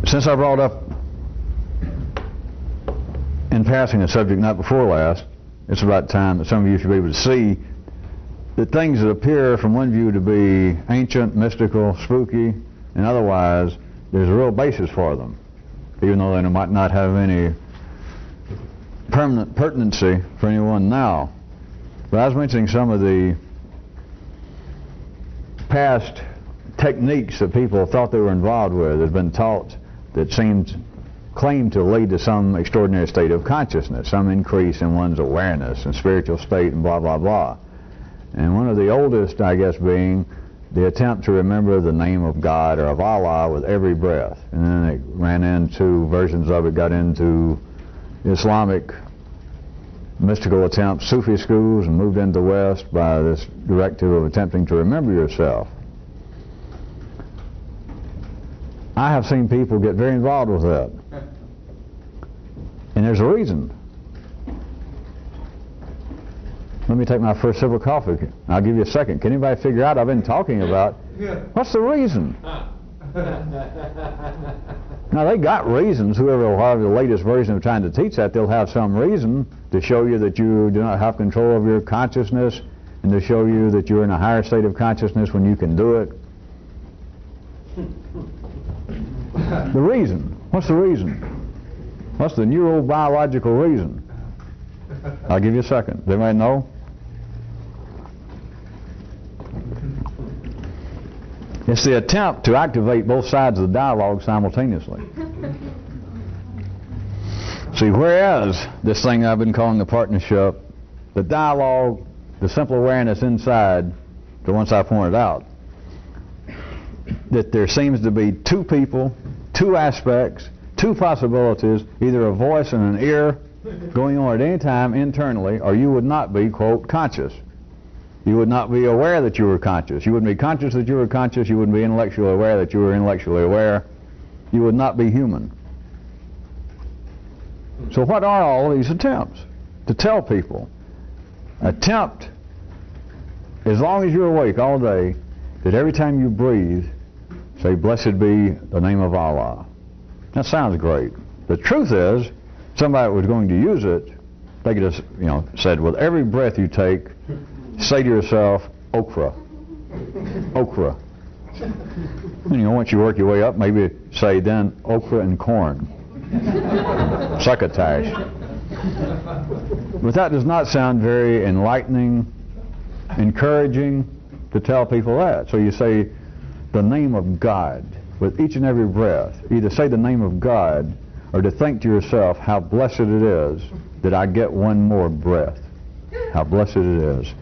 Since I brought up in passing a subject not before last, it's about time that some of you should be able to see that things that appear from one view to be ancient, mystical, spooky, and otherwise, there's a real basis for them, even though they might not have any permanent pertinency for anyone now. But I was mentioning some of the past techniques that people thought they were involved with, that had been taught, that claimed to lead to some extraordinary state of consciousness, some increase in one's awareness and spiritual state and blah, blah, blah. And one of the oldest, I guess, being the attempt to remember the name of God or of Allah with every breath. And then it ran into versions of it, got into Islamic mystical attempts, Sufi schools, and moved into the West by this directive of attempting to remember yourself. I have seen people get very involved with that. And there's a reason. Let me take my first sip of coffee. I'll give you a second. Can anybody figure out? I've been talking about what's the reason? Now they got reasons. Whoever will have the latest version of trying to teach that, they'll have some reason to show you that you do not have control of your consciousness, and to show you that you're in a higher state of consciousness when you can do it. The reason. What's the reason? What's the neurobiological reason? I'll give you a second. Does anybody know? It's the attempt to activate both sides of the dialogue simultaneously. See, whereas this thing I've been calling the partnership, the dialogue, the simple awareness inside, the ones I pointed out, that there seems to be two people, two aspects, two possibilities, either a voice and an ear going on at any time internally, or you would not be, quote, conscious. You would not be aware that you were conscious. You wouldn't be conscious that you were conscious. You wouldn't be intellectually aware that you were intellectually aware. You would not be human. So what are all these attempts? To tell people, attempt, as long as you're awake all day, that every time you breathe, say, blessed be the name of Allah. That sounds great. The truth is, somebody was going to use it, they could have, said, with every breath you take, say to yourself, okra. Okra. And once you work your way up, maybe say then okra and corn. Succotash. But that does not sound very enlightening, encouraging to tell people that. So you say the name of God with each and every breath. Either say the name of God or to think to yourself how blessed it is that I get one more breath. How blessed it is.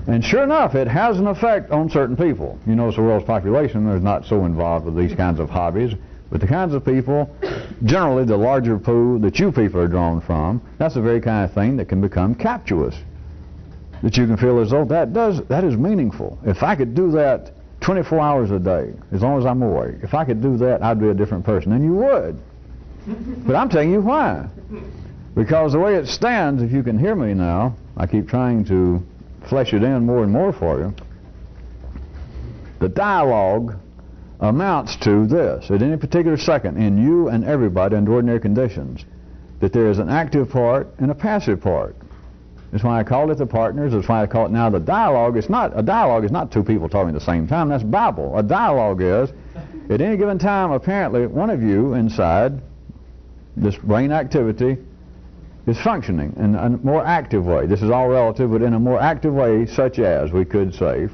And sure enough, it has an effect on certain people. You notice the world's population is not so involved with these kinds of hobbies, but the kinds of people, generally the larger pool that you people are drawn from, that's the very kind of thing that can become captious. That you can feel as though that is meaningful. If I could do that 24 hours a day, as long as I'm awake, if I could do that, I'd be a different person. And you would. But I'm telling you why. Because the way it stands, if you can hear me now, I keep trying to flesh it in more and more for you. The dialogue amounts to this. At any particular second, in you and everybody under ordinary conditions, that there is an active part and a passive part. That's why I called it the partners. That's why I call it now the dialogue. A dialogue is not two people talking at the same time. That's Bible. A dialogue is, at any given time, apparently, one of you inside this brain activity is functioning in a more active way. This is all relative, but in a more active way, such as we could say,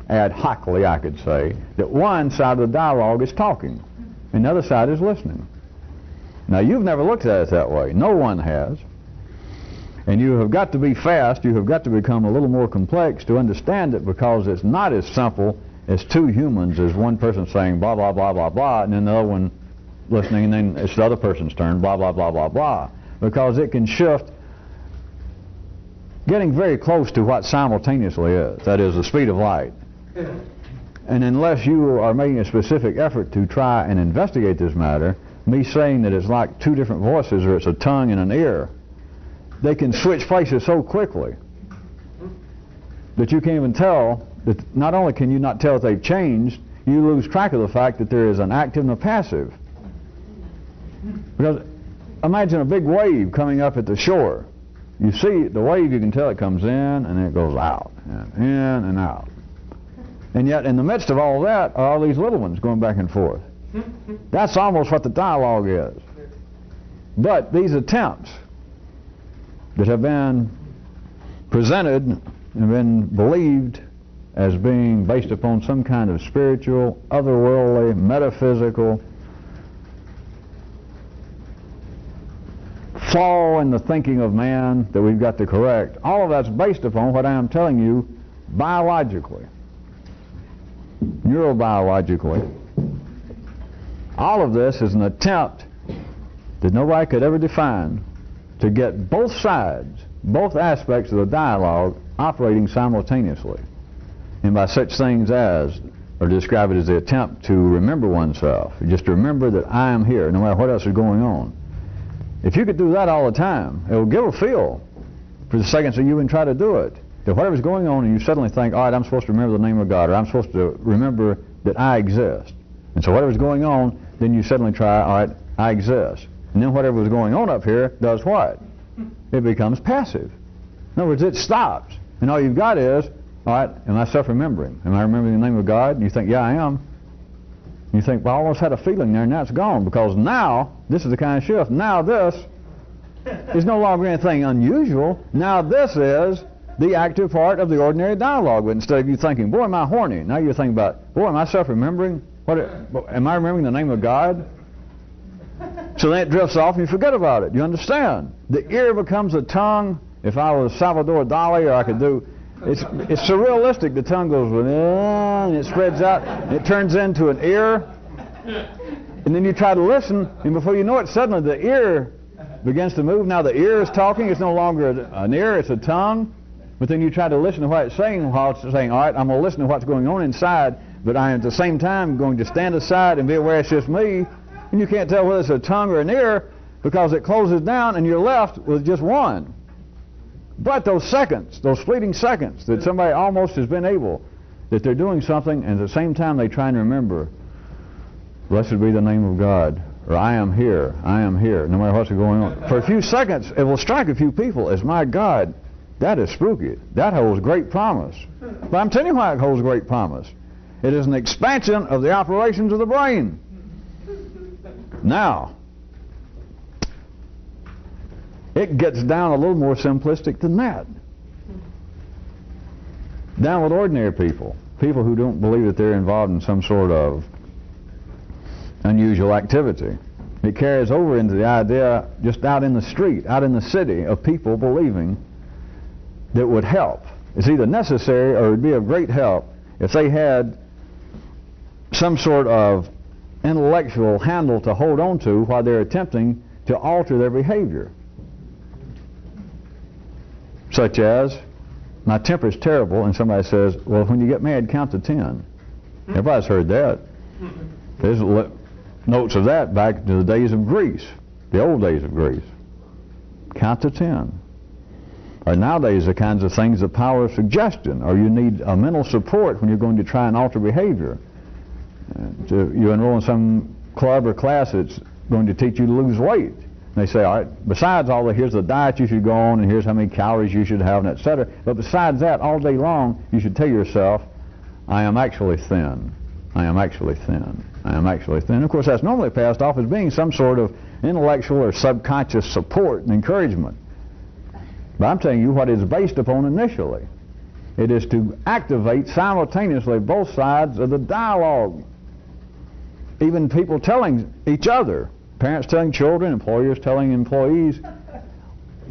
ad hocly I could say, that one side of the dialogue is talking and the other side is listening. Now you've never looked at it that way. No one has. And you have got to be fast, you have got to become a little more complex to understand it, because it's not as simple as two humans, as one person saying blah, blah, blah, blah, blah, and then the other one listening, and then it's the other person's turn, blah, blah, blah, blah, blah. Because it can shift, getting very close to what simultaneously is, that is the speed of light. And unless you are making a specific effort to try and investigate this matter, me saying that it's like two different voices, or it's a tongue and an ear, they can switch places so quickly that you can't even tell, that not only can you not tell if they've changed, you lose track of the fact that there is an active and a passive. Because imagine a big wave coming up at the shore. You see the wave, you can tell it comes in and then it goes out, and in and out. And yet in the midst of all that are all these little ones going back and forth. That's almost what the dialogue is. But these attempts that have been presented and been believed as being based upon some kind of spiritual, otherworldly, metaphysical flaw in the thinking of man that we've got to correct, all of that's based upon what I am telling you biologically, neurobiologically. All of this is an attempt that nobody could ever define to get both sides, both aspects of the dialogue operating simultaneously. And by such things as, or describe it as the attempt to remember oneself, just to remember that I am here, no matter what else is going on. If you could do that all the time, it will give a feel for the seconds that you even try to do it. That whatever's going on and you suddenly think, all right, I'm supposed to remember the name of God, or I'm supposed to remember that I exist. And so whatever's going on, then you suddenly try, all right, I exist. And then whatever was going on up here does what? It becomes passive. In other words, it stops. And all you've got is, all right, am I self-remembering? Am I remembering the name of God? And you think, yeah, I am. You think, well, I almost had a feeling there, and now it's gone, because now, this is the kind of shift. Now this is no longer anything unusual. Now this is the active part of the ordinary dialogue. But instead of you thinking, boy, am I horny? Now you're thinking about, boy, am I self-remembering? Am I remembering the name of God? So then it drifts off and you forget about it. You understand? The ear becomes a tongue. If I was Salvador Dali, or I could do... It's surrealistic. The tongue goes, and it spreads out, and it turns into an ear. And then you try to listen, and before you know it, suddenly the ear begins to move. Now the ear is talking. It's no longer an ear, it's a tongue. But then you try to listen to what it's saying while it's saying, all right, I'm going to listen to what's going on inside, but I am at the same time going to stand aside and be aware it's just me. And you can't tell whether it's a tongue or an ear because it closes down and you're left with just one. But those seconds, those fleeting seconds that somebody almost has been able, that they're doing something and at the same time they try and remember, blessed be the name of God, or I am here, no matter what's going on. For a few seconds, it will strike a few people as, my God, that is spooky. That holds great promise. But I'm telling you why it holds great promise. It is an expansion of the operations of the brain. Now, it gets down a little more simplistic than that. Down with ordinary people, people who don't believe that they're involved in some sort of unusual activity. It carries over into the idea just out in the street, out in the city, of people believing that would help. It's either necessary or it would be of great help if they had some sort of intellectual handle to hold on to while they're attempting to alter their behavior. Such as, my temper's terrible, and somebody says, well, when you get mad, count to 10. Everybody's heard that. There's notes of that back to the days of Greece, the old days of Greece. Count to 10. Or nowadays, the kinds of things, the power of suggestion, or you need a mental support when you're going to try and alter behavior. You enroll in some club or class that's going to teach you to lose weight. They say, all right, besides all that, here's the diet you should go on, and here's how many calories you should have, and etc. But besides that, all day long, you should tell yourself, I am actually thin. I am actually thin. I am actually thin. Of course, that's normally passed off as being some sort of intellectual or subconscious support and encouragement. But I'm telling you what it's based upon initially. It is to activate simultaneously both sides of the dialogue. Even people telling each other, parents telling children, employers telling employees,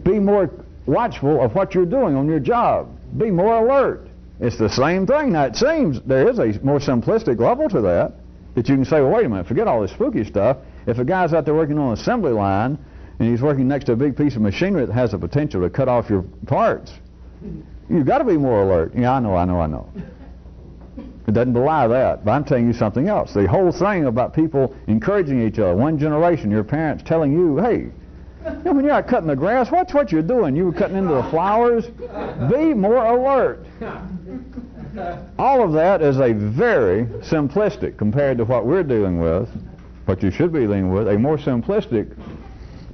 be more watchful of what you're doing on your job. Be more alert. It's the same thing. Now, it seems there is a more simplistic level to that you can say, well, wait a minute, forget all this spooky stuff. If a guy's out there working on an assembly line and he's working next to a big piece of machinery that has the potential to cut off your parts, you've got to be more alert. Yeah, I know. It doesn't belie that, but I'm telling you something else. The whole thing about people encouraging each other, one generation, your parents telling you, hey, when you're out cutting the grass, watch what you're doing. You were cutting into the flowers. Be more alert. All of that is a very simplistic compared to what we're dealing with what you should be dealing with, a more simplistic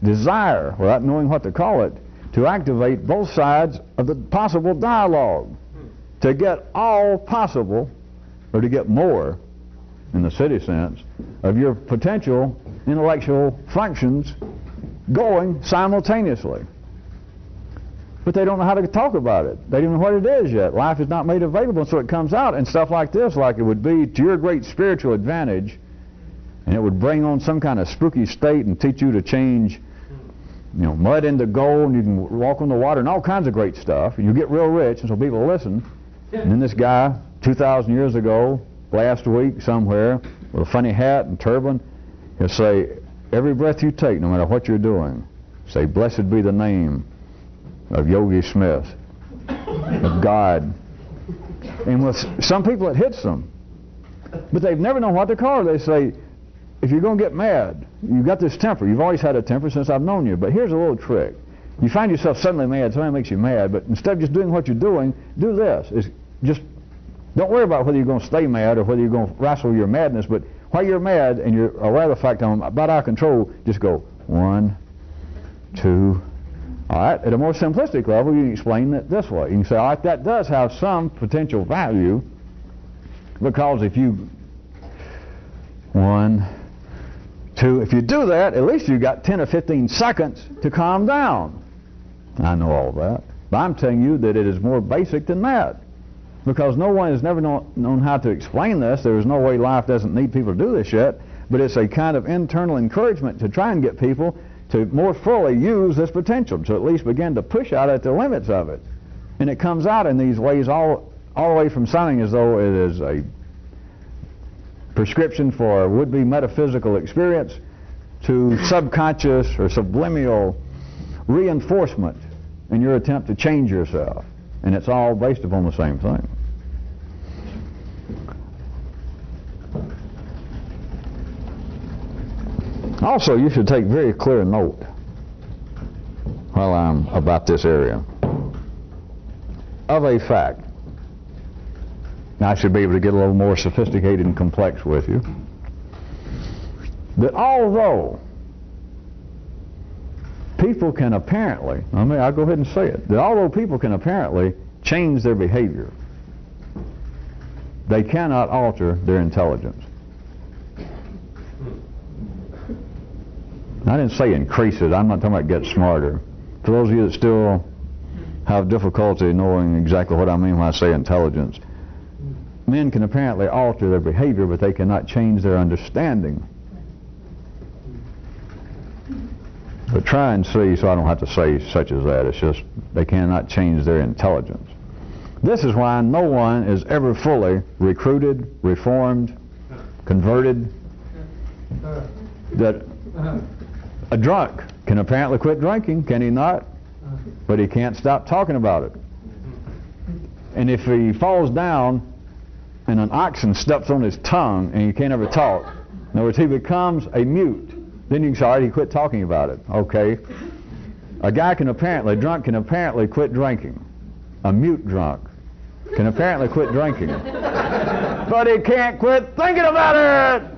desire, without knowing what to call it, to activate both sides of the possible dialogue, to get all possible, or to get more, in the city sense, of your potential intellectual functions going simultaneously. But they don't know how to talk about it. They don't know what it is yet. Life is not made available, so it comes out. And stuff like this, like it would be to your great spiritual advantage, and it would bring on some kind of spooky state and teach you to change, mud into gold, and you can walk on the water and all kinds of great stuff. And you get real rich, and so people listen. And then this guy, 2,000 years ago, last week somewhere, with a funny hat and turban, he'll say, every breath you take, no matter what you're doing, say, blessed be the name of Yogi Smith, of God. And with some people it hits them, but they've never known what to call it. They say, if you're going to get mad, you've got this temper. You've always had a temper since I've known you, but here's a little trick. You find yourself suddenly mad, somebody makes you mad, but instead of just doing what you're doing, do this. Is just don't worry about whether you're going to stay mad or whether you're going to wrestle your madness, but while you're mad and you're aware of the fact I'm about out of control, just go 1, 2. All right, at a more simplistic level, you can explain it this way. You can say, all right, that does have some potential value, because if you 1, 2, if you do that, at least you've got 10 or 15 seconds to calm down. I know all that, but I'm telling you that it is more basic than that, because no one has never known how to explain this. There is no way life doesn't need people to do this yet, but it's a kind of internal encouragement to try and get people to more fully use this potential, to at least begin to push out at the limits of it. And it comes out in these ways all the way from sounding as though it is a prescription for a would-be metaphysical experience to subconscious or subliminal reinforcement in your attempt to change yourself. And it's all based upon the same thing. Also, you should take very clear note while I'm about this area of a fact. Now, I should be able to get a little more sophisticated and complex with you. That although people can apparently, I'll go ahead and say it, that although people can apparently change their behavior, they cannot alter their intelligence. I didn't say increase it. I'm not talking about get smarter. For those of you that still have difficulty knowing exactly what I mean when I say intelligence, men can apparently alter their behavior, but they cannot change their understanding. But try and see, so I don't have to say such as that. It's just they cannot change their intelligence. This is why no one is ever fully recruited, reformed, converted. That a drunk can apparently quit drinking, can he not? But he can't stop talking about it. And if he falls down and an oxen steps on his tongue and he can't ever talk, in other words, he becomes a mute, then you can say, all right, he quit talking about it. Okay. A drunk can apparently quit drinking. A mute drunk can apparently quit drinking. But he can't quit thinking about it!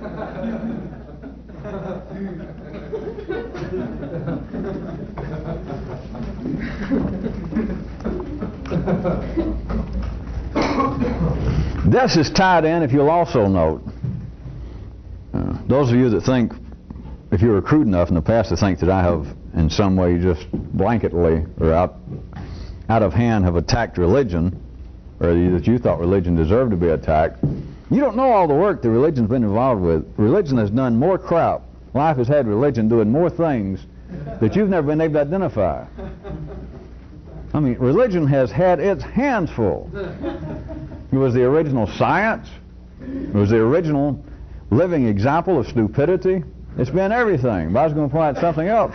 This is tied in, if you'll also note, those of you that think, if you were crude enough in the past to think that I have in some way just blanketly or out of hand have attacked religion, or that you thought religion deserved to be attacked, you don't know all the work that religion's been involved with. Religion has done more crap. Life has had religion doing more things that you've never been able to identify. I mean, religion has had its hands full. It was the original science. It was the original living example of stupidity. It's been everything. But I was going to point out something else.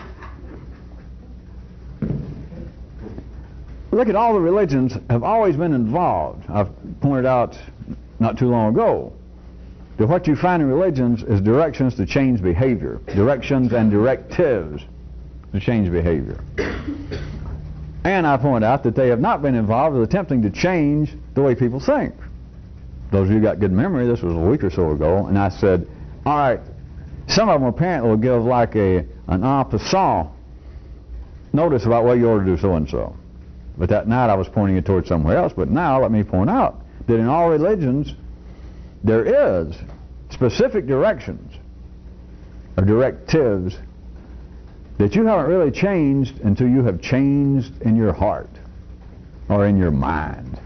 Look at all the religions have always been involved. I've pointed out not too long ago that what you find in religions is directions to change behavior. Directions and directives to change behavior. And I point out that they have not been involved with attempting to change the way people think. Those of you who got good memory, this was a week or so ago, and I said, all right, Some of them apparently will give like an en passant notice about what you ought to do so and so. But that night I was pointing it towards somewhere else. But now let me point out that in all religions there is specific directions or directives that you haven't really changed until you have changed in your heart or in your mind.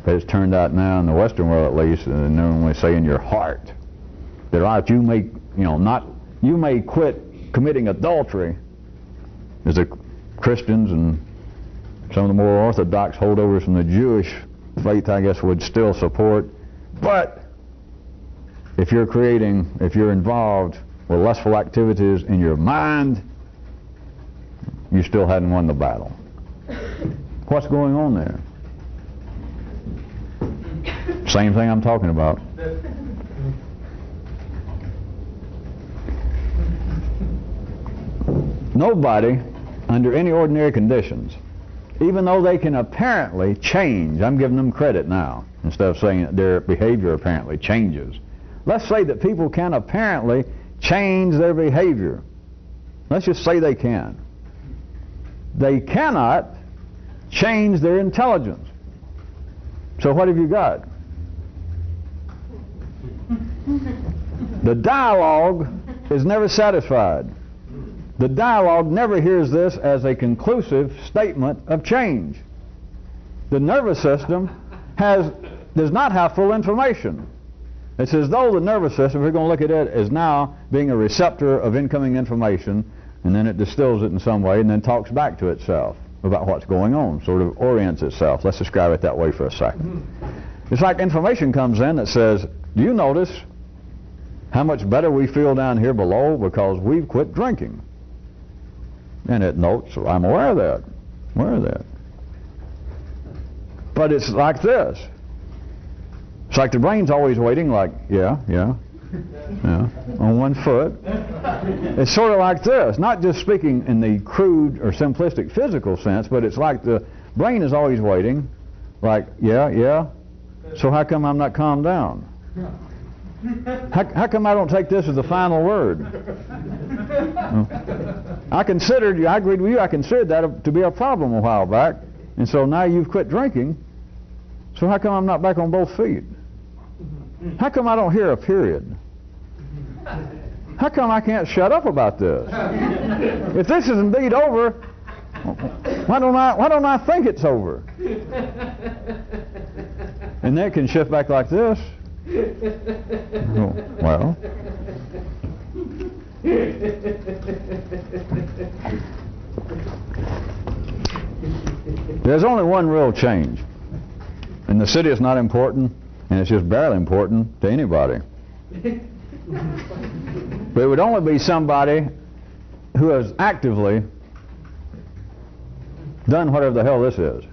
But it's turned out now in the Western world at least, and they normally say in your heart, that you may quit committing adultery, as the Christians and some of the more orthodox holdovers from the Jewish faith, I guess, would still support. But if you're involved with lustful activities in your mind, you still hadn't won the battle. What's going on there? Same thing I'm talking about. Nobody, under any ordinary conditions, even though they can apparently change, I'm giving them credit now, instead of saying that their behavior apparently changes. Let's say that people can apparently change their behavior. Let's just say they can. They cannot change their intelligence. So what have you got? The dialogue is never satisfied. The dialogue never hears this as a conclusive statement of change. The nervous system does not have full information. It's as though the nervous system, if we're going to look at it as now being a receptor of incoming information, and then it distills it in some way and then talks back to itself about what's going on, sort of orients itself. Let's describe it that way for a second. It's like information comes in that says, do you notice how much better we feel down here below because we've quit drinking? And it notes, I'm aware of that. But it's like this. It's like the brain's always waiting, like, yeah, on one foot. It's sort of like this, not just speaking in the crude or simplistic physical sense, but it's like the brain is always waiting, like, yeah. So how come I'm not calmed down? How come I don't take this as the final word? I agreed with you, I considered that to be a problem a while back, and so now you've quit drinking, so how come I'm not back on both feet? How come I don't hear a period? How come I can't shut up about this? If this is indeed over, why don't I think it's over? And then it can shift back like this. Well, there's only one real change. And the city is not important, and it's just barely important to anybody. But it would only be somebody who has actively done whatever the hell this is.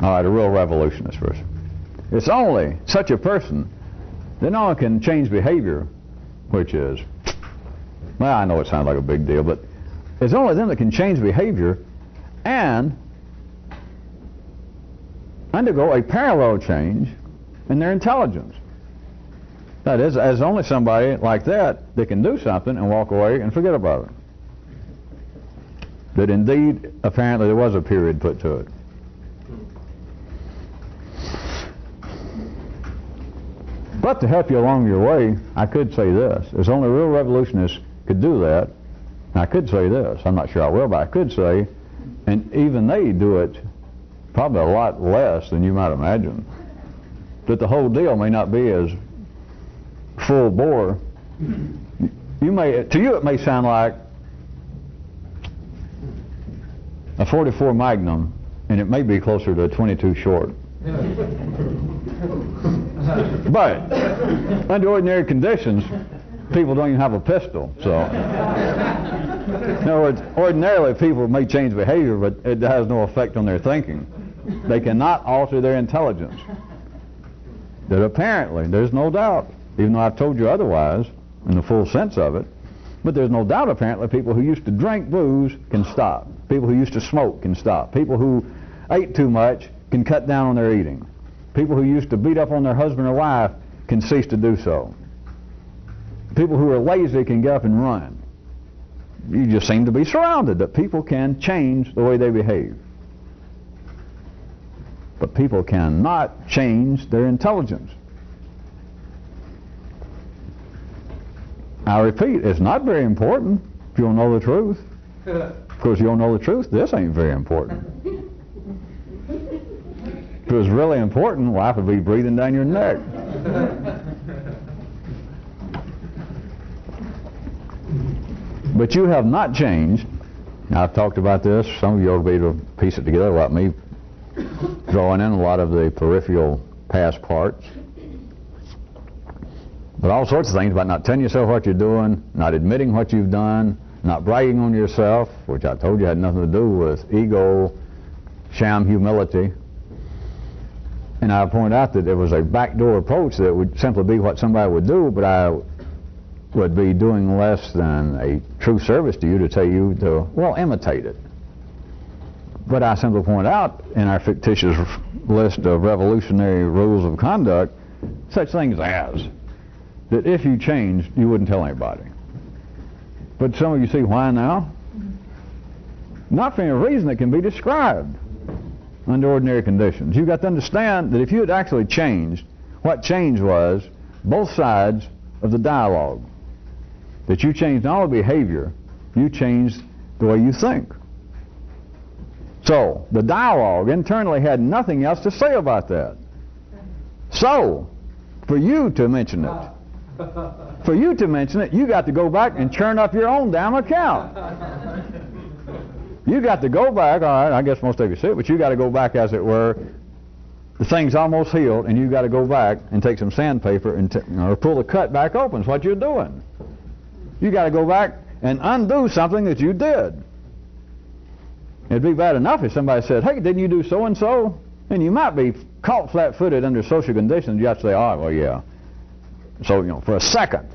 All right, a real revolutionist person. It's only such a person that no one can change behavior, which is, well, I know it sounds like a big deal, but it's only them that can change behavior and undergo a parallel change in their intelligence. That is, as only somebody like that can do something and walk away and forget about it. That indeed, apparently, there was a period put to it. But to help you along your way, I could say this. There's only real revolutionists could do that. And I could say this. I'm not sure I will, but I could say, and even they do it probably a lot less than you might imagine, that the whole deal may not be as full bore. To you it may sound like a 44 Magnum, and it may be closer to a 22 short. But under ordinary conditions, people don't even have a pistol. So, in other words, ordinarily people may change behavior, but it has no effect on their thinking. They cannot alter their intelligence. That apparently, there's no doubt, even though I've told you otherwise in the full sense of it, but there's no doubt apparently people who used to drink booze can stop. People who used to smoke can stop. People who ate too much can cut down on their eating. People who used to beat up on their husband or wife can cease to do so. People who are lazy can get up and run. You just seem to be surrounded that people can change the way they behave. But people cannot change their intelligence. I repeat, it's not very important if you don't know the truth. Of course, you don't know the truth, this ain't very important. If it was really important, life would be breathing down your neck. But you have not changed. I've talked about this. Some of you will be able to piece it together like me, drawing in a lot of the peripheral past parts. But all sorts of things about not telling yourself what you're doing, not admitting what you've done, not bragging on yourself, which I told you had nothing to do with ego, sham humility. And I pointed out that there was a backdoor approach that would simply be what somebody would do, but I would be doing less than a true service to you to tell you to, well, imitate it. But I simply point out in our fictitious list of revolutionary rules of conduct such things as that if you changed, you wouldn't tell anybody. But some of you see why now? Not for any reason that can be described under ordinary conditions. You've got to understand that if you had actually changed, what changed was both sides of the dialogue. That you changed not only behavior, you changed the way you think. So, the dialogue internally had nothing else to say about that. So, for you to mention it, you got to go back and churn up your own damn account. You got to go back, all right, I guess most of you see it, but you got to go back, as it were, the thing's almost healed, and you got to go back and take some sandpaper and pull the cut back open. It's what you're doing. You got to go back and undo something that you did. It'd be bad enough if somebody said, hey, didn't you do so-and-so? And you might be caught flat-footed under social conditions. You have to say, all right, well, yeah. So, for a second,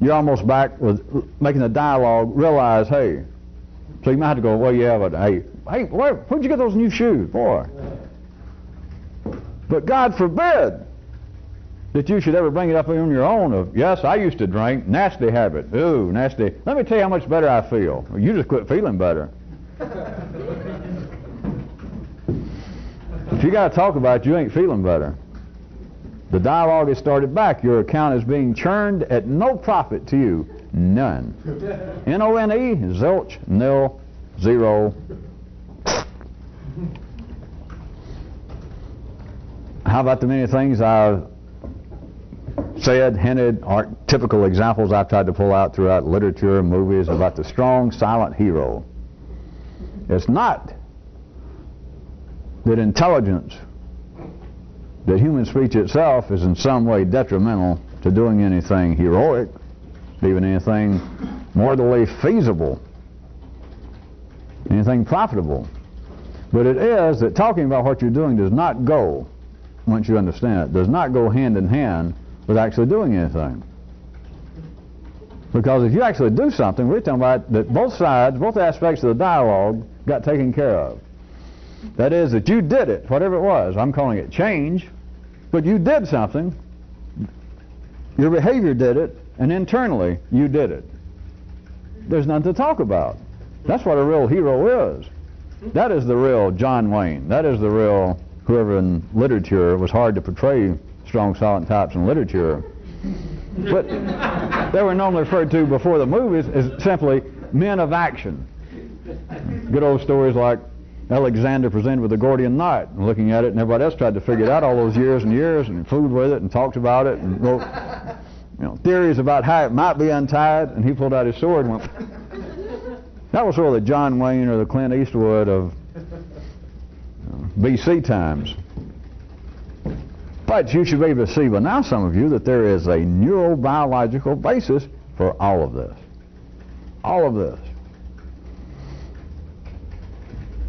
you're almost back with making the dialogue realize, hey, so you might have to go, well, yeah, but hey, where'd you get those new shoes, boy? But God forbid that you should ever bring it up on your own of, yes, I used to drink, nasty habit, ooh, nasty. Let me tell you how much better I feel. Well, you just quit feeling better. If you got to talk about it, you ain't feeling better. The dialogue is started back. Your account is being churned at no profit to you. None. N-O-N-E, zilch, nil, zero. How about the many things I've said, hinted, are typical examples I've tried to pull out throughout literature and movies about the strong, silent hero? It's not that intelligence, that human speech itself is in some way detrimental to doing anything heroic, even anything morally feasible, anything profitable. But it is that talking about what you're doing does not go, once you understand it, does not go hand in hand with actually doing anything. Because if you actually do something, we're talking about that both sides, both aspects of the dialogue got taken care of. That is, that you did it, whatever it was. I'm calling it change, but you did something. Your behavior did it, and internally you did it. There's nothing to talk about. That's what a real hero is. That is the real John Wayne. That is the real whoever in literature. It was hard to portray strong, silent types in literature. But they were normally referred to before the movies as simply men of action. Good old stories like Alexander presented with the Gordian knot, and looking at it, and everybody else tried to figure it out all those years and years, and fooled with it, and talked about it, and wrote theories about how it might be untied, and he pulled out his sword and went. That was sort of the John Wayne or the Clint Eastwood of BC times. But you should be able to see by now, some of you, that there is a neurobiological basis for all of this. All of this.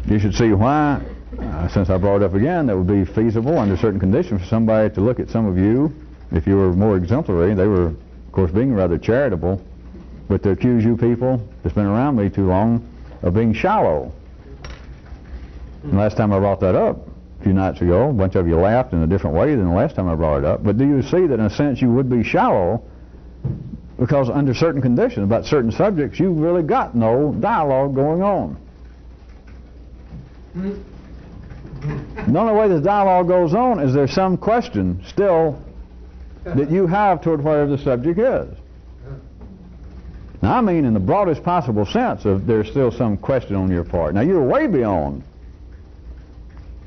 You should see why, since I brought it up again, that would be feasible under certain conditions for somebody to look at some of you, if you were more exemplary. They were, of course, being rather charitable, but to accuse you people that's been around me too long of being shallow. And last time I brought that up, a few nights ago. A bunch of you laughed in a different way than the last time I brought it up. But do you see that in a sense you would be shallow because under certain conditions about certain subjects you've really got no dialogue going on. The only way this dialogue goes on is there's some question still that you have toward whatever the subject is. Now I mean in the broadest possible sense of there's still some question on your part. Now you're way beyond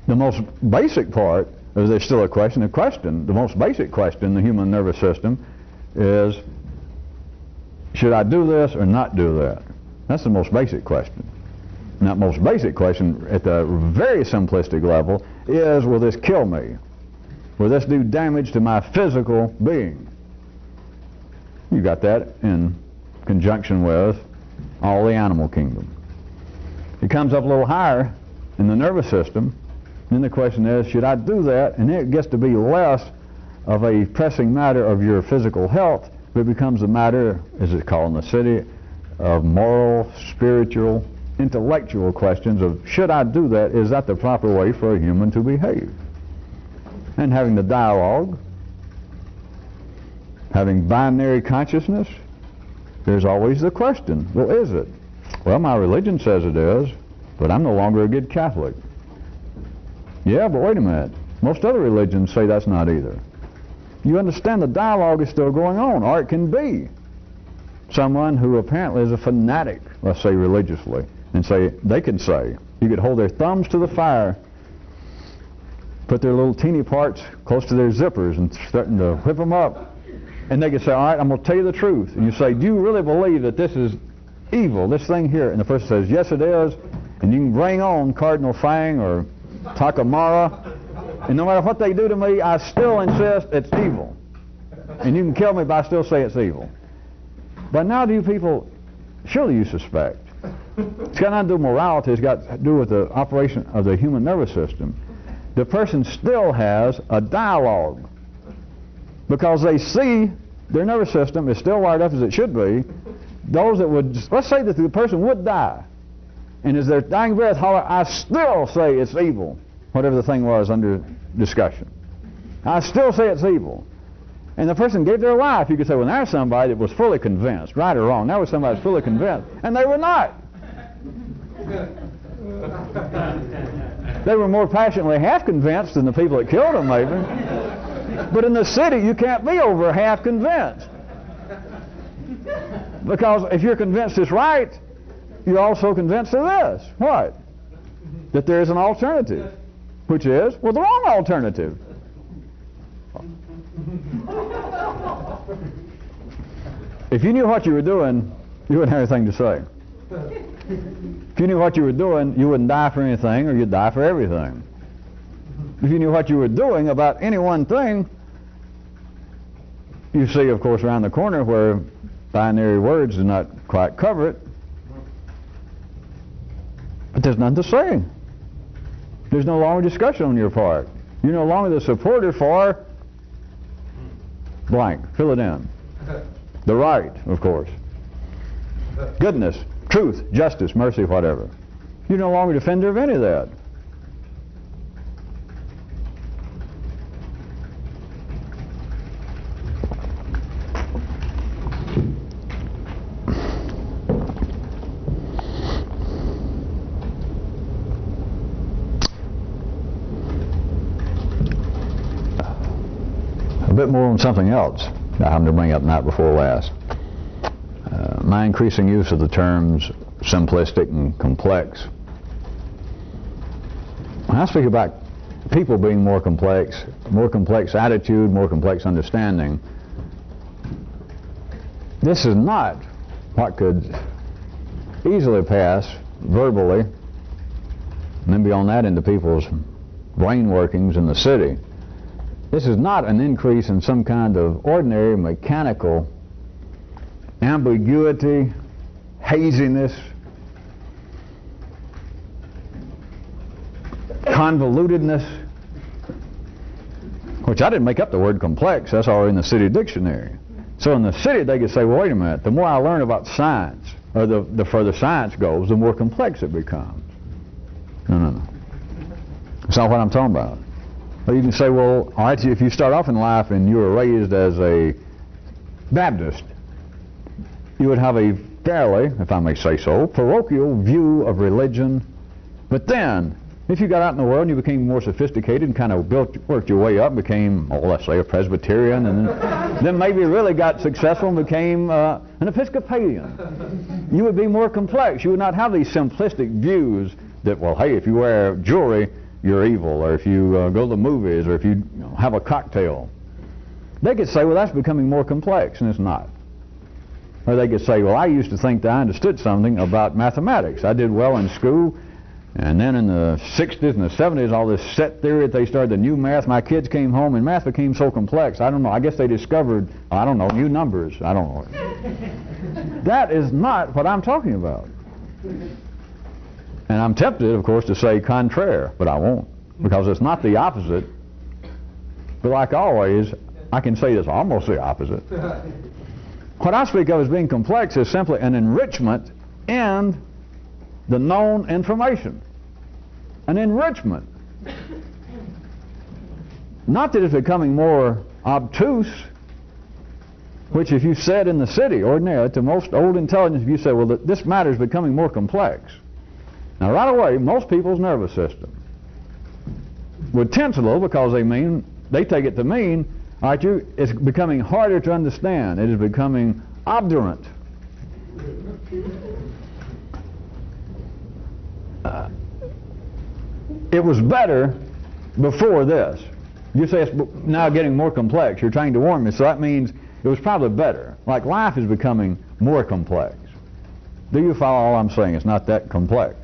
the most basic part of there's still a question. The most basic question in the human nervous system is, should I do this or not do that? That's the most basic question. And that most basic question at the very simplistic level is, will this kill me? Will this do damage to my physical being? You got that in conjunction with all the animal kingdom. It comes up a little higher in the nervous system. Then the question is, should I do that? And then it gets to be less of a pressing matter of your physical health, but it becomes a matter, as it's called in the city, of moral, spiritual, intellectual questions of, should I do that? Is that the proper way for a human to behave? And having the dialogue, having binary consciousness, there's always the question, well, is it? Well, my religion says it is, but I'm no longer a good Catholic. Yeah, but wait a minute. Most other religions say that's not either. You understand the dialogue is still going on, or it can be someone who apparently is a fanatic, let's say religiously, and they could say, you could hold their thumbs to the fire, put their little teeny parts close to their zippers and starting to whip them up, and they could say, all right, I'm going to tell you the truth. And you say, do you really believe that this is evil, this thing here? And the person says, yes it is, and you can bring on Cardinal Fang or Takamara, and no matter what they do to me, I still insist it's evil. And you can kill me, but I still say it's evil. But now do you people, surely you suspect, it's got nothing to do with morality, it's got to do with the operation of the human nervous system. The person still has a dialogue because they see their nervous system is still wired up as it should be. Those that would, let's say that the person would die, and as their dying breath holler, I still say it's evil, whatever the thing was under discussion. I still say it's evil. And the person gave their life. You could say, well, there's somebody that was fully convinced, right or wrong. That was somebody that's fully convinced, and they were not. They were more passionately half convinced than the people that killed them, maybe. But in the city, you can't be over half convinced. Because if you're convinced it's right, you're also convinced of this. What? That there is an alternative. Which is, well, the wrong alternative. If you knew what you were doing, you wouldn't have anything to say. If you knew what you were doing, you wouldn't die for anything, or you'd die for everything. If you knew what you were doing about any one thing, you see, of course, around the corner where binary words do not quite cover it, but there's nothing to say. There's no longer discussion on your part. You're no longer the supporter for blank. Fill it in. The right, of course. Goodness, truth, justice, mercy, whatever. You're no longer a defender of any of that. A bit more on something else I happened to bring up night before last. My increasing use of the terms simplistic and complex. When I speak about people being more complex attitude, more complex understanding, this is not what could easily pass verbally, and then beyond that into people's brain workings in the city. This is not an increase in some kind of ordinary mechanical ambiguity, haziness, convolutedness, which I didn't make up the word complex, that's already in the city dictionary. So in the city they could say, well, wait a minute, the more I learn about science, or the further science goes, the more complex it becomes. No. That's not what I'm talking about. But you can say, well, all right, if you start off in life and you were raised as a Baptist, you would have a fairly, if I may say so, parochial view of religion. But then, if you got out in the world and you became more sophisticated and kind of worked your way up, became, let's say, a Presbyterian, and then maybe really got successful and became an Episcopalian, you would be more complex. You would not have these simplistic views that, well, hey, if you wear jewelry, you're evil, or if you go to the movies, or if you have a cocktail. They could say, well, that's becoming more complex, and it's not. Or they could say, well, I used to think that I understood something about mathematics. I did well in school, and then in the 60s and the 70s, all this set theory that they started, the new math, my kids came home, and math became so complex. I don't know, I guess they discovered, I don't know, new numbers. I don't know. That is not what I'm talking about. And I'm tempted, of course, to say contraire, but I won't, because it's not the opposite. But like always, I can say it's almost the opposite. What I speak of as being complex is simply an enrichment in the known information. An enrichment. Not that it's becoming more obtuse, which if you said in the city, ordinarily, to most old intelligence, if you say, well, this matter is becoming more complex. Now, right away, most people's nervous system would tense a little because they take it to mean, all right, it's becoming harder to understand. It is becoming obdurate. It was better before this. You say it's now getting more complex. You're trying to warn me, so that means it was probably better. Like life is becoming more complex. Do you follow all I'm saying? It's not that complex.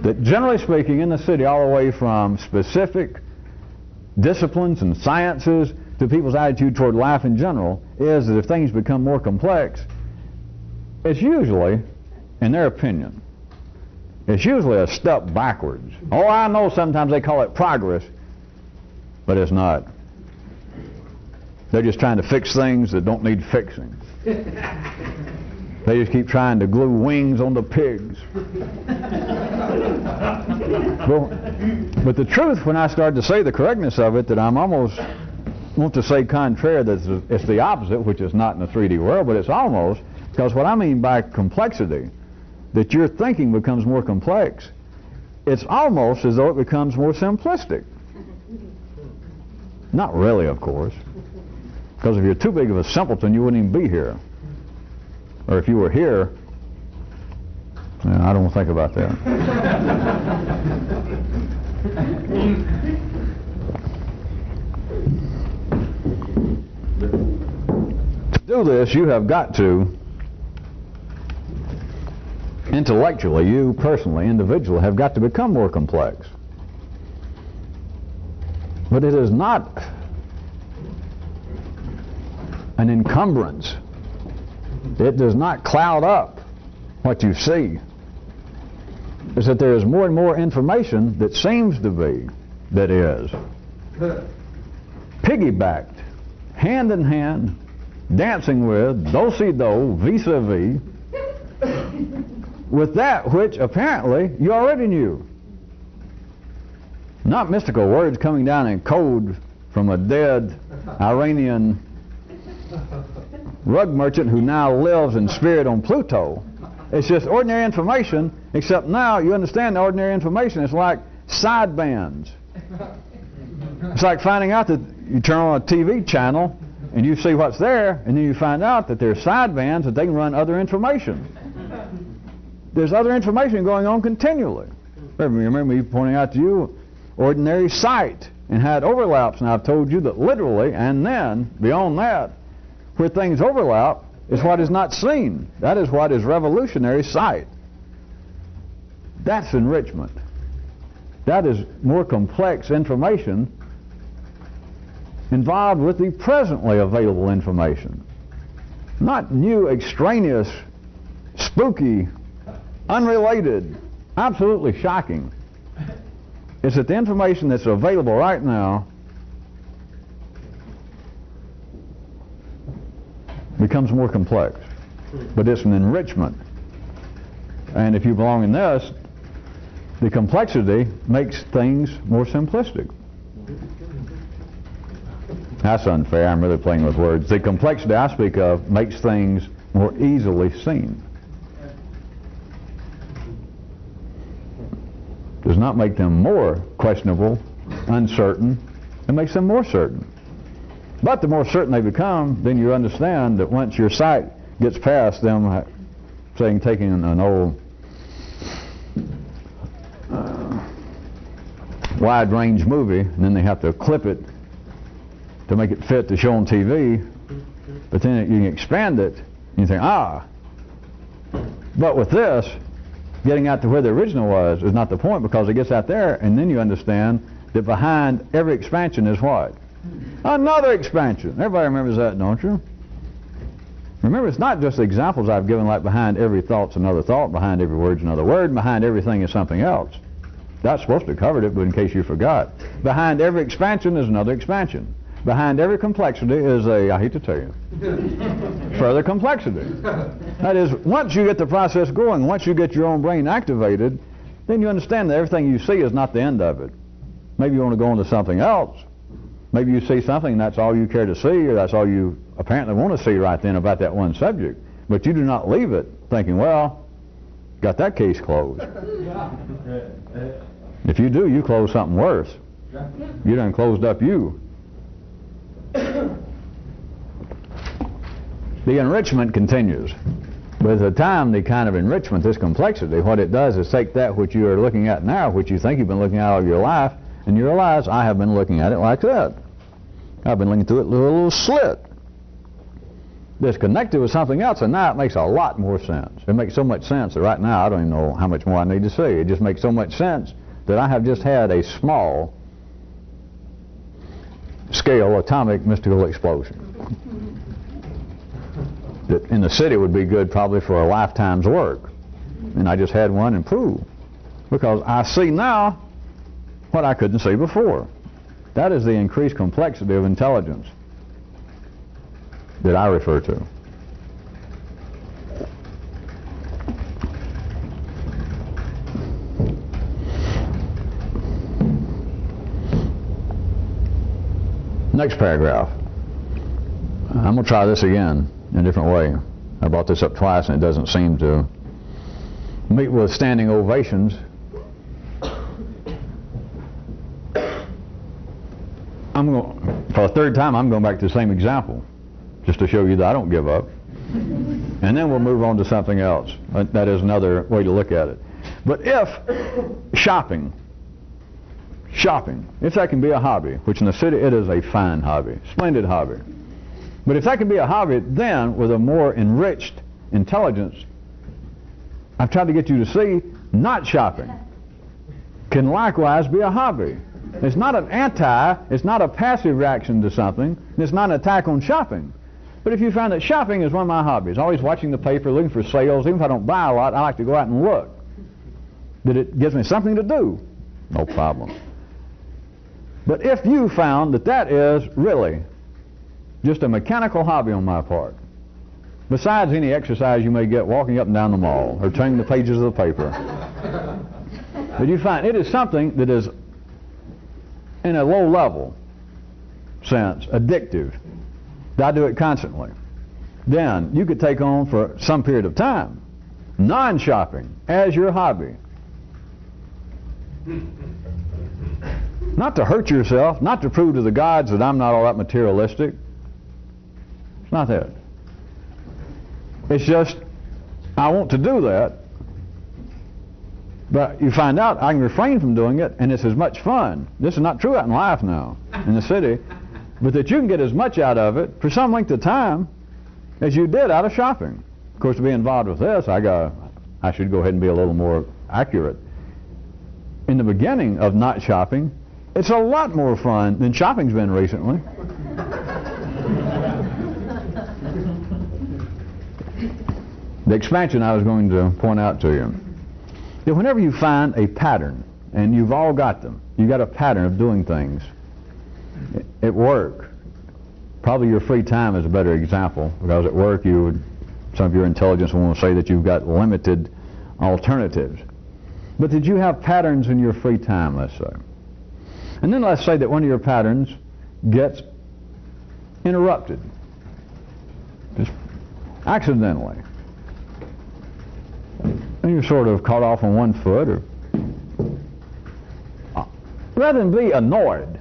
That generally speaking, in the city, all the way from specific disciplines and sciences to people's attitude toward life in general, is that if things become more complex, it's usually, in their opinion, it's usually a step backwards. Oh, I know sometimes they call it progress, but it's not. They're just trying to fix things that don't need fixing. They just keep trying to glue wings on the pigs. But the truth, when I start to say the correctness of it, that I'm almost want to say contrary, that it's the opposite, which is not in the 3D world, but it's almost, because what I mean by complexity, that your thinking becomes more complex, it's almost as though it becomes more simplistic. Not really, of course, because if you're too big of a simpleton, you wouldn't even be here. Or if you were here, I don't want to think about that. To do this, you have got to, intellectually, you personally, individually, have got to become more complex. But it is not an encumbrance. It does not cloud up what you see. It's that there is more and more information that seems to be, that is, piggybacked, hand in hand, dancing with, do-si-do, vis-a-vis, with that which apparently you already knew. Not mystical words coming down in code from a dead Iranian rug merchant who now lives in spirit on Pluto. It's just ordinary information, except now you understand the ordinary information. It's like sidebands. It's like finding out that you turn on a TV channel and you see what's there, and then you find out that there's sidebands that they can run other information. There's other information going on continually. Remember me pointing out to you ordinary sight and had overlaps, and I've told you that literally, and then beyond that, where things overlap is what is not seen. That is what is revolutionary sight. That's enrichment. That is more complex information involved with the presently available information. Not new, extraneous, spooky, unrelated, absolutely shocking. It's that the information that's available right now becomes more complex. But it's an enrichment. And if you belong in this, The complexity makes things more simplistic. That's unfair. I'm really playing with words. The complexity I speak of makes things more easily seen. Does not make them more questionable, uncertain. It makes them more certain. But the more certain they become, then you understand that once your sight gets past them, saying taking an old wide-range movie, and then they have to clip it to make it fit to show on TV, but then you can expand it, and you think, but with this, getting out to where the original was is not the point, because it gets out there, and then you understand that behind every expansion is what? Another expansion. Everybody remembers that, don't you? Remember, it's not just the examples I've given, like behind every thought's another thought, behind every word's another word, behind everything is something else. That's supposed to have covered it, but in case you forgot. Behind every expansion is another expansion. Behind every complexity is I hate to tell you, further complexity. That is, once you get the process going, once you get your own brain activated, then you understand that everything you see is not the end of it. Maybe you want to go on to something else. Maybe you see something and that's all you care to see, or that's all you apparently want to see right then about that one subject. But you do not leave it thinking, well, got that case closed. If you do, you close something worse. You done closed up you. The enrichment continues. But at the time, the kind of enrichment, this complexity, what it does is take that which you are looking at now, which you think you've been looking at all your life, and you realize, I have been looking at it like that. I've been looking through it through a little slit. It's connected with something else, and now it makes a lot more sense. It makes so much sense that right now I don't even know how much more I need to see. It just makes so much sense that I have just had a small scale atomic mystical explosion that in the city would be good probably for a lifetime's work, and I just had one and pooh, because I see now what I couldn't see before. That is the increased complexity of intelligence that I refer to. Next paragraph. I'm going to try this again in a different way. I brought this up twice and it doesn't seem to meet with standing ovations. For a third time, I'm going back to the same example, just to show you that I don't give up. And then we'll move on to something else. That is another way to look at it. But if shopping, if that can be a hobby, which in the city it is a fine hobby, splendid hobby. But if that can be a hobby, then with a more enriched intelligence, I've tried to get you to see not shopping can likewise be a hobby. It's not it's not a passive reaction to something, and it's not an attack on shopping. But if you find that shopping is one of my hobbies, always watching the paper, looking for sales, even if I don't buy a lot, I like to go out and look, that it gives me something to do, no problem. But if you found that that is really just a mechanical hobby on my part, besides any exercise you may get walking up and down the mall or turning the pages of the paper, but you find it is something that is in a low-level sense addictive, that I do it constantly, then you could take on for some period of time non-shopping as your hobby. Not to hurt yourself, not to prove to the gods that I'm not all that materialistic. It's not that. It's just, I want to do that, but you find out I can refrain from doing it, and it's as much fun. This is not true out in life now, in the city, but that you can get as much out of it for some length of time as you did out of shopping. Of course, to be involved with this, I should go ahead and be a little more accurate. In the beginning of not shopping, it's a lot more fun than shopping's been recently. The expansion I was going to point out to you, that whenever you find a pattern, and you've all got them, you've got a pattern of doing things at work. Probably your free time is a better example, because at work some of your intelligence will want to say that you've got limited alternatives. but that you have patterns in your free time, let's say. And then let's say that one of your patterns gets interrupted, just accidentally. And you're sort of caught off on one foot, or rather than be annoyed,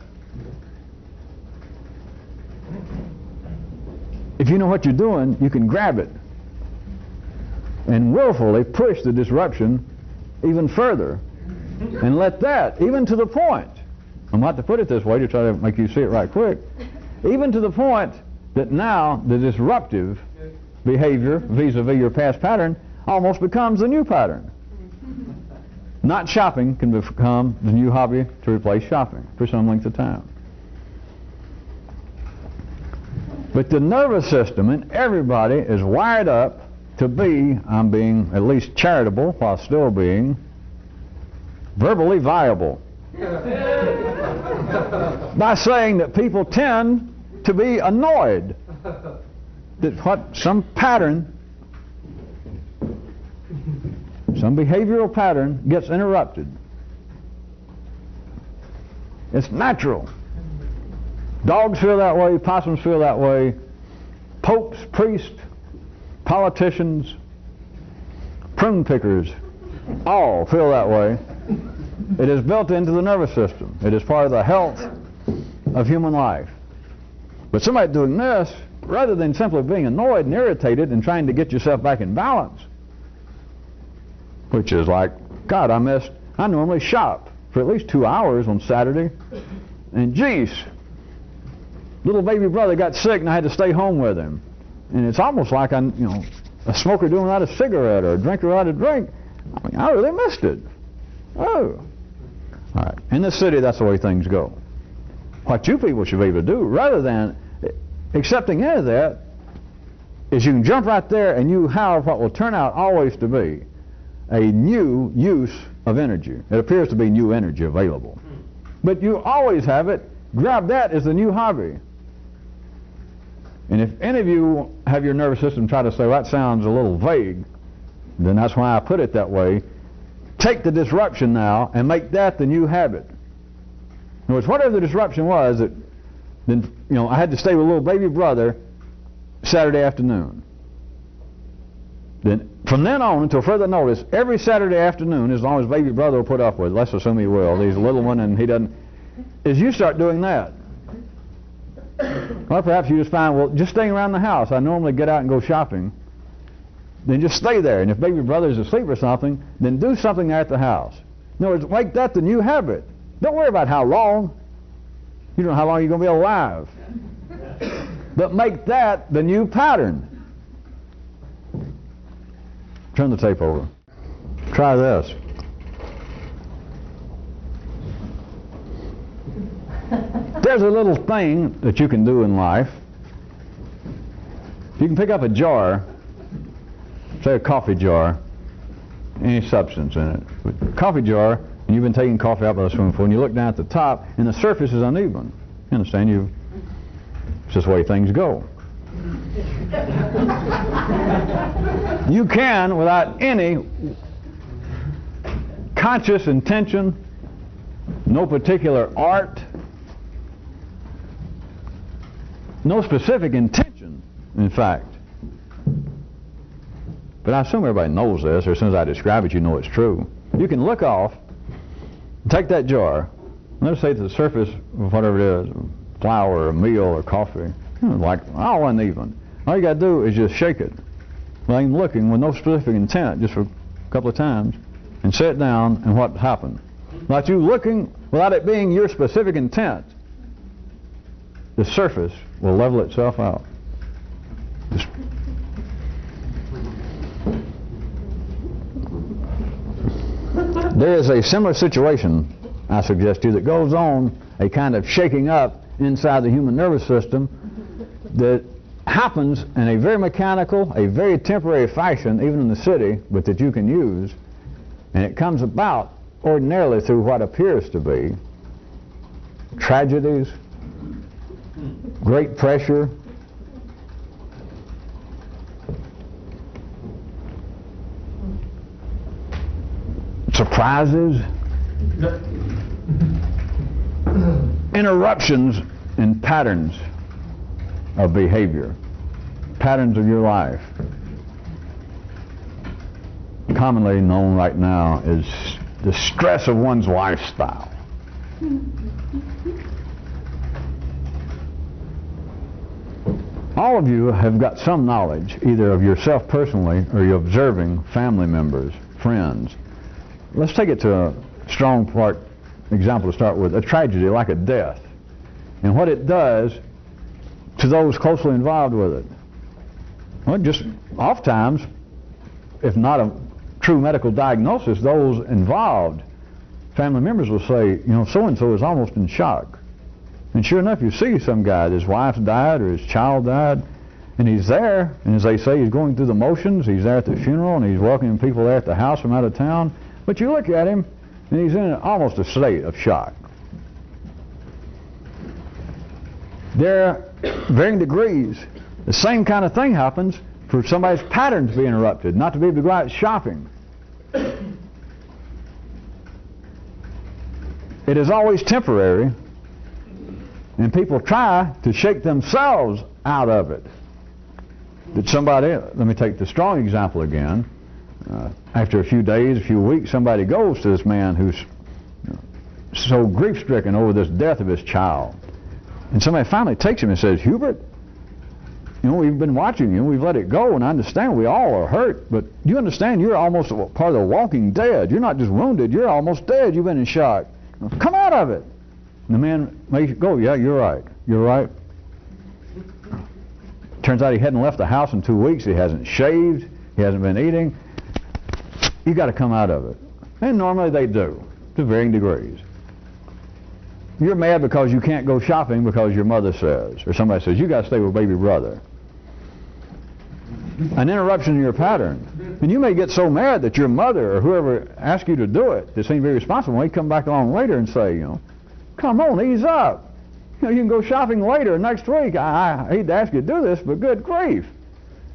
if you know what you're doing, you can grab it and willfully push the disruption even further and let that, even to the point, I'm about to put it this way to try to make you see it right quick, even to the point that now the disruptive behavior vis-a-vis your past pattern almost becomes the new pattern. Not shopping can become the new hobby to replace shopping for some length of time. But the nervous system in everybody is wired up to be, I'm being at least charitable while still being verbally viable. By saying that people tend to be annoyed that some pattern, some behavioral pattern gets interrupted. It's natural. Dogs feel that way, possums feel that way, popes, priests, politicians, prune pickers, all feel that way. It is built into the nervous system. It is part of the health of human life. But somebody doing this, rather than simply being annoyed and irritated and trying to get yourself back in balance, which is like, God, I normally shop for at least 2 hours on Saturday, and geez, little baby brother got sick and I had to stay home with him. And it's almost like a smoker doing without a cigarette or a drinker without a drink. I mean, I really missed it. Oh. All right. In this city, that's the way things go. What you people should be able to do, rather than accepting any of that, is you can jump right there and you have what will turn out always to be a new use of energy. It appears to be new energy available. But you always have it. Grab that as the new hobby. And if any of you have your nervous system try to say, well, that sounds a little vague, then that's why I put it that way. Take the disruption now and make that the new habit. In other words, whatever the disruption was, then I had to stay with little baby brother Saturday afternoon. Then from then on until further notice, every Saturday afternoon, as long as baby brother will put up with it, let's assume he will, he's a little one and he doesn't, is you start doing that. Or perhaps you just find, well, just staying around the house, I normally get out and go shopping, then just stay there. And if baby brother's asleep or something, then do something there at the house. In other words, make that the new habit. Don't worry about how long. You don't know how long you're going to be alive. But make that the new pattern. Turn the tape over. Try this. There's a little thing that you can do in life. You can pick up a jar, say a coffee jar, any substance in it. A coffee jar, and you've been taking coffee out by the swimming pool, and you look down at the top, and the surface is uneven. You understand? It's just the way things go. You can, without any conscious intention, no particular art, no specific intention, in fact. But I assume everybody knows this, or as soon as I describe it, you know it's true. You can look off, take that jar, and let's say to the surface of whatever it is, flour or meal or coffee, like all uneven. All you got to do is just shake it, without even looking, with no specific intent, just for a couple of times, and set it down, and what happened? Without you looking, without it being your specific intent, the surface will level itself out. Just there is a similar situation, I suggest to you, that goes on, a kind of shaking up inside the human nervous system that happens in a very mechanical, a very temporary fashion, even in the city, but that you can use, and it comes about ordinarily through what appears to be tragedies, great pressure, surprises, interruptions in patterns of behavior, patterns of your life. Commonly known right now as the stress of one's lifestyle. All of you have got some knowledge, either of yourself personally or you're observing family members, friends. Let's take it to a strong part example to start with, a tragedy like a death, and what it does to those closely involved with it. Well, just oftentimes, if not a true medical diagnosis, those involved, family members will say, you know, so-and-so is almost in shock. And sure enough, you see some guy, his wife died or his child died, and he's there, and as they say, he's going through the motions, he's there at the funeral, and he's welcoming people there at the house from out of town, but you look at him, and he's in almost a state of shock. There are varying degrees. The same kind of thing happens for somebody's patterns to be interrupted, not to be able to go out shopping. It is always temporary, and people try to shake themselves out of it. That somebody, let me take the strong example again, after a few days, a few weeks, somebody goes to this man who's so grief-stricken over this death of his child. And somebody finally takes him and says, Hubert, you know, we've been watching you, we've let it go, and I understand we all are hurt, but you understand you're almost part of the walking dead. You're not just wounded, you're almost dead. You've been in shock. Come out of it. And the man makes it go, yeah, you're right. You're right. Turns out he hadn't left the house in 2 weeks. He hasn't shaved. He hasn't been eating. You got to come out of it. And normally they do, to varying degrees. You're mad because you can't go shopping because your mother says, or somebody says, you got to stay with baby brother. An interruption in your pattern. And you may get so mad that your mother or whoever asked you to do it, that seemed very responsible, may come back along later and say, you know, come on, ease up. You know, you can go shopping later, next week. I hate to ask you to do this, but good grief.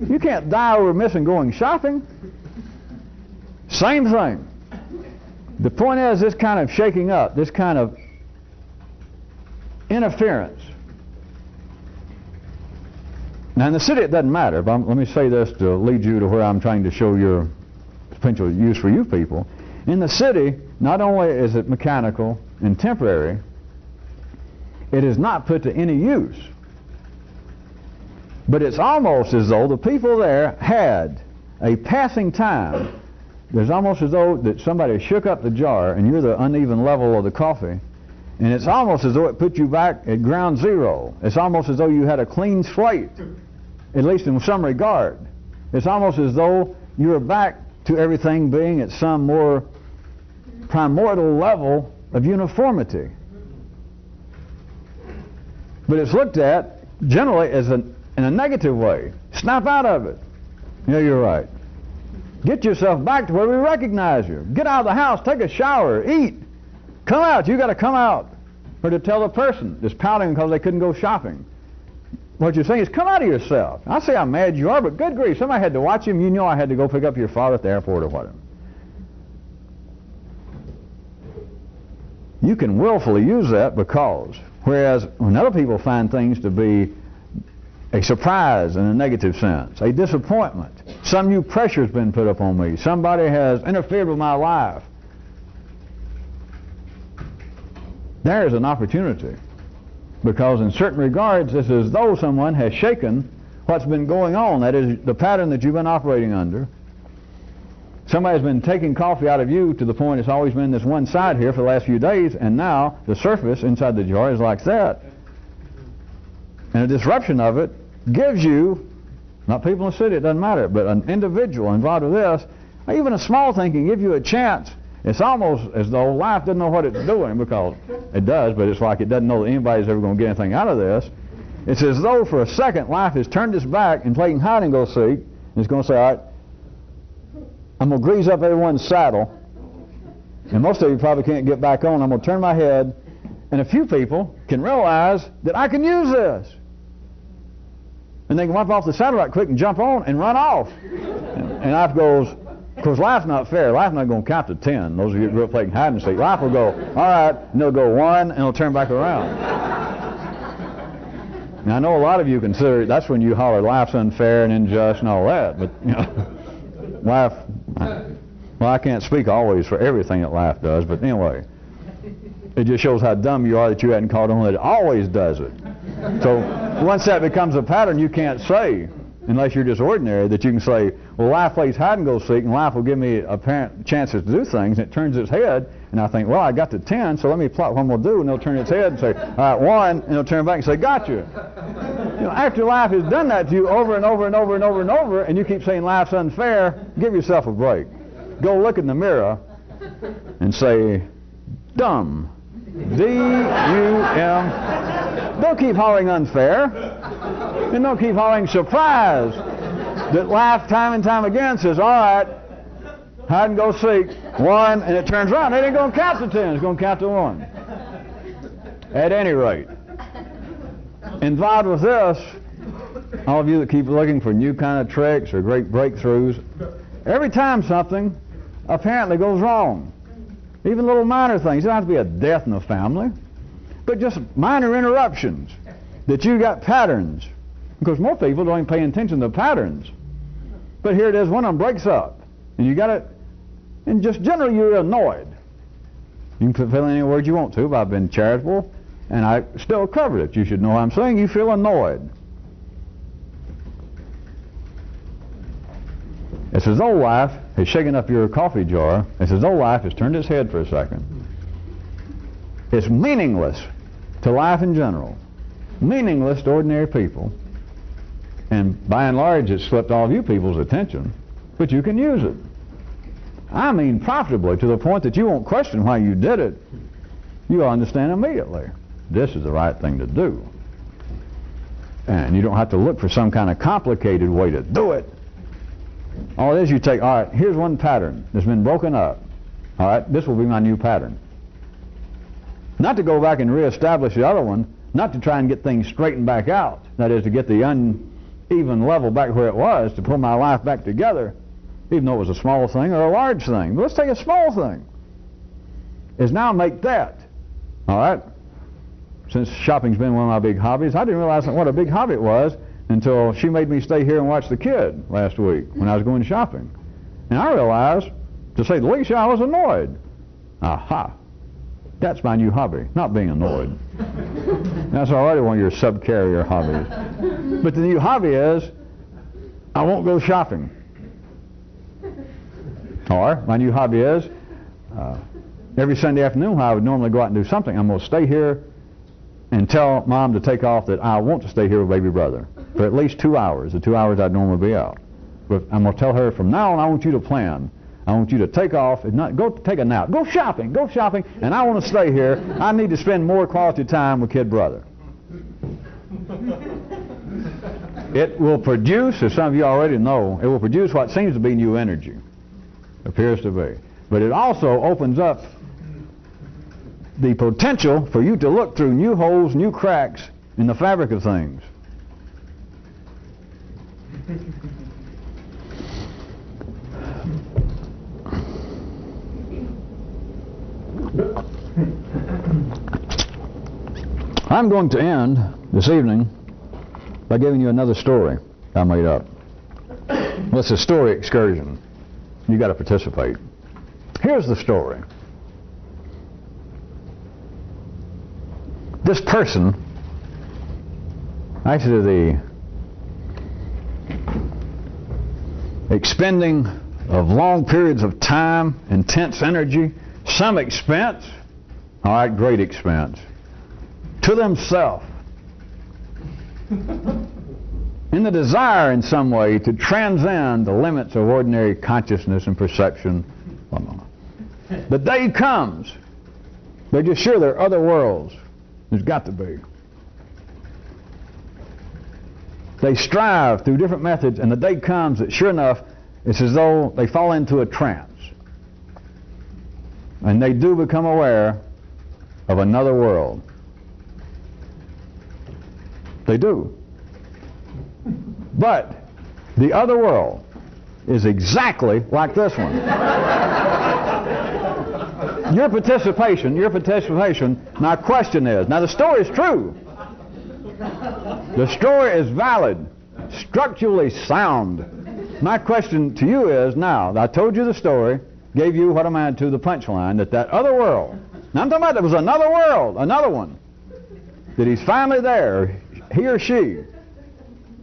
You can't die over missing going shopping. Same thing. The point is, this kind of shaking up, this kind of interference. Now in the city it doesn't matter, but let me say this to lead you to where I'm trying to show your potential use for you people. In the city, not only is it mechanical and temporary, it is not put to any use. But it's almost as though the people there had a passing time. There's almost as though that somebody shook up the jar and you're the uneven level of the coffee, and it's almost as though it put you back at ground zero. It's almost as though you had a clean slate, at least in some regard. It's almost as though you're back to everything being at some more primordial level of uniformity. But it's looked at generally as in a negative way. Snap out of it. Yeah, you're right. Get yourself back to where we recognize you. Get out of the house, take a shower, eat. Come out, you got to come out. Or to tell the person that's pouting because they couldn't go shopping. What you're saying is come out of yourself. I say how mad you are, but good grief, somebody had to watch him. You know I had to go pick up your father at the airport or whatever. You can willfully use that because, whereas when other people find things to be a surprise in a negative sense, a disappointment, some new pressure's been put upon me, somebody has interfered with my life, there is an opportunity. Because in certain regards, it's as though someone has shaken what's been going on. That is the pattern that you've been operating under. Somebody's been taking coffee out of you to the point it's always been this one side here for the last few days, and now the surface inside the jar is like that. And a disruption of it gives you, not people in the city, it doesn't matter, but an individual involved with this, even a small thing can give you a chance. It's almost as though life doesn't know what it's doing, because it does, but it's like it doesn't know that anybody's ever going to get anything out of this. It's as though for a second life has turned its back and playing hide and go seek, and it's going to say, all right, I'm going to grease up everyone's saddle, and most of you probably can't get back on. I'm going to turn my head, and a few people can realize that I can use this. And they can wipe off the saddle right quick and jump on and run off. And life goes, course, life's not fair. Life's not going to count to 10. Those of you who grew up playing hide and seek. Life will go, all right, and it'll go 1, and it'll turn back around. Now, I know a lot of you consider that's when you holler, life's unfair and unjust and all that. But, you know, life, well, I can't speak always for everything that life does. But anyway, it just shows how dumb you are that you hadn't caught on that it always does it. So once that becomes a pattern, you can't say, unless you're just ordinary, that you can say, well, life plays hide and go seek, and life will give me apparent chances to do things, and it turns its head, and I think, well, I got to 10, so let me plot what I'm going to do, and it'll turn its head and say, all right, 1, and it'll turn back and say, gotcha. You know, after life has done that to you over and over and over and over and over, and you keep saying life's unfair, give yourself a break. Go look in the mirror and say, dumb. D-U-M. Don't keep hollering unfair. And don't keep hollering surprise. That life time and time again says, all right, hide and go seek, 1, and it turns around. It ain't going to count to 10. It's going to count to 1. At any rate, involved with this, all of you that keep looking for new kind of tricks or great breakthroughs, every time something apparently goes wrong, even little minor things, it doesn't have to be a death in the family, but just minor interruptions, that you got patterns. Because most people don't even pay attention to the patterns. But here it is, one of them breaks up, and you got it, and just generally you're annoyed. You can fill in any words you want to, but I've been charitable, and I still covered it. You should know what I'm saying. You feel annoyed. It's as though life has shaken up your coffee jar. It's as though life has turned its head for a second. It's meaningless to life in general. Meaningless to ordinary people. And by and large, it's slipped all of you people's attention. But you can use it. I mean profitably, to the point that you won't question why you did it. You'll understand immediately. This is the right thing to do. And you don't have to look for some kind of complicated way to do it. All it is, you take, all right, here's one pattern that's been broken up. All right, this will be my new pattern. Not to go back and reestablish the other one, not to try and get things straightened back out. That is, to get the uneven level back where it was, to pull my life back together, even though it was a small thing or a large thing. But let's take a small thing. Is now make that. All right? Since shopping's been one of my big hobbies, I didn't realize what a big hobby it was until she made me stay here and watch the kid last week when I was going shopping. And I realized, to say the least, I was annoyed. Aha. That's my new hobby, not being annoyed. That's already one of your subcarrier hobbies. But the new hobby is, I won't go shopping. Or, my new hobby is, every Sunday afternoon when I would normally go out and do something, I'm going to stay here and tell Mom to take off that I want to stay here with baby brother for at least 2 hours, the 2 hours I'd normally be out. But I'm going to tell her from now on, I want you to plan. I want you to take off and not go take a nap. Go shopping, and I want to stay here. I need to spend more quality time with kid brother. It will produce, as some of you already know, it will produce what seems to be new energy. Appears to be. But it also opens up the potential for you to look through new holes, new cracks in the fabric of things. I'm going to end this evening by giving you another story I made up. Well, it's a story excursion. You got to participate. Here's the story. This person, actually the expending of long periods of time, intense energy, some expense, all right, great expense, to themselves, in the desire in some way to transcend the limits of ordinary consciousness and perception. The day comes, they're just sure there are other worlds. There's got to be. They strive through different methods, and the day comes that sure enough, it's as though they fall into a trance. And they do become aware of another world. They do. But the other world is exactly like this one. Your participation, my question is, now the story is true. The story is valid, structurally sound. My question to you is, now, I told you the story, gave you what amounted to the punchline, that other world, now I'm talking about there was another world, another one, that he's finally there, he or she,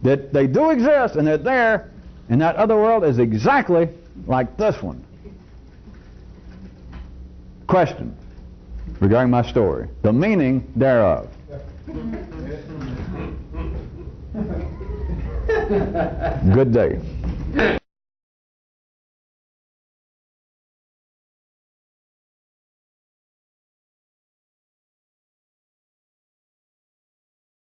that they do exist and they're there, and that other world is exactly like this one. Question regarding my story, the meaning thereof. Good day.